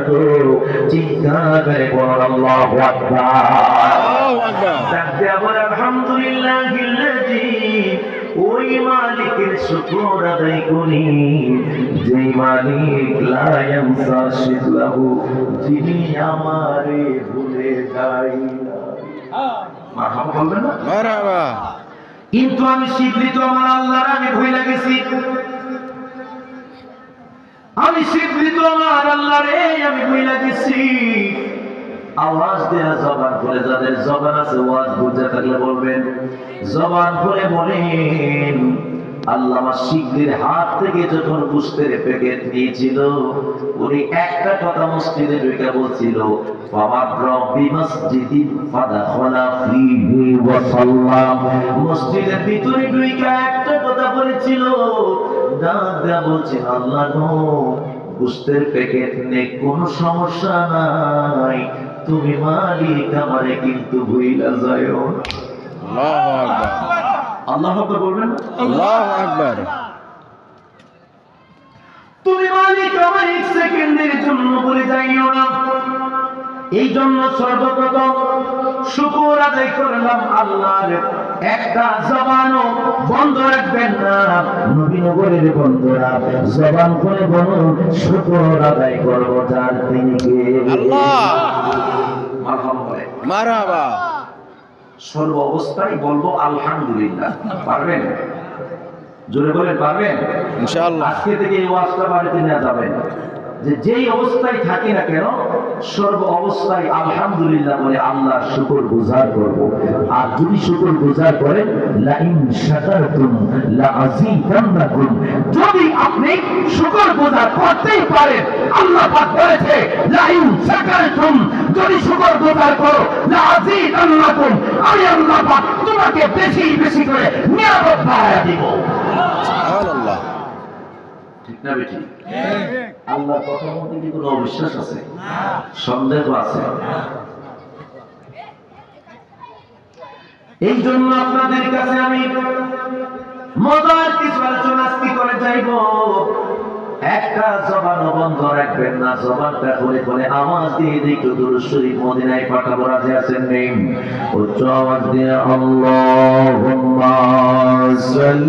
গো, চিৎকার করে বলুন আল্লাহু আকবার। তাকবীর আলহামদুলিল্লাহিল্লাযী, ওই মালিকের শুকর আদায় করি যে মালিক লা ইয়ানসা শিদলাহু, যিনি আমারে ভুলে যায় না। মারহাবা বলবেন না? মারহাবা। কিন্তু আমি শিবলি তো আমার আল্লাহর আমি ভুলে গেছি, আমি শিবলি তো আমার আল্লাহরে আমি ভুলে গেছি। আওয়াজ দেয়া জবান করে, যাদের জবান আছে ওয়াজ বুঝে থাকলে বলবেন, জবান করে বলেন, আল্লামা শিবলির হাত থেকে যখন গোশতের প্যাকেট নিয়েছিল, উনি একটা কথা মসজিদে ঢুকে বলছিল, মসজিদের ভিতরে ঢুকে একটা কথা বলেছিল, বলছেন আল্লাহ গো, গোশতের প্যাকেট নেই, কোনো সমস্যা নাই, তুমি মালিক আমারে কিন্তু ভুইলা যাও। আল্লাহু আকবার। আল্লাহু আকবার বলবেন, আল্লাহু আকবার। তুমি মালিক আমার এক সেকেন্ডের জন্য ভুলে যাইও না। এই জন্য সর্বপ্রথম শুকর আদায় করলাম আল্লাহর, একটা জবানও বন্ধ রাখবেন না। নবীনগরের বন্ধুরা জবান করে বলুন, শুকর আদায় করব যার, তিনি কে? আল্লাহ। মারহাবা। সর্ব অবস্থায় বলবো আলহামদুলিল্লাহ। পারবেন? জোরে বলেন, পারবেন? ইনশাআল্লাহ। আজকে থেকে এই ওয়াজটা বাড়িতে নিয়ে যাবেন, যে যেই অবস্থায় থাকি না কেন সর্ব অবস্থায় আলহামদুলিল্লাহ বলে আল্লাহর শুকর গুজার করব। আর যদি শুকর গুজার করেন, লা ইন শাকারতুম লা আযীদান্নাকুম, যদি আপনি শুকর গুজার করতেই পারেন, আল্লাহ পাক বলেছে লা ইন শাকারতুম, যদি শুকর গুজার করো, লা আযীদান্নাকুম, আমি আল্লাহ পাক তোমাকে বেশি বেশি করে নিয়ামত বাড়ায়া দিব। সুবহানাল্লাহ। ঠিক না বেটি? আল্লাহর কথার মধ্যে কি কোনো অবিশ্বাস আছে? সন্দেহ আছে? এই জন্য আপনাদের কাছে আমি মজার কিছু আলোচনা করে যাইব। একটা জবান বন্ধ রাখবেন না, জবানটা খুলে খুলে আওয়াজ দিয়ে একটু দুরূদ শরীফ মদিনায় পাঠাবো। রাজি আছেন? নেই? উচ্চ আওয়াজ দিয়ে আল্লাহুম্মা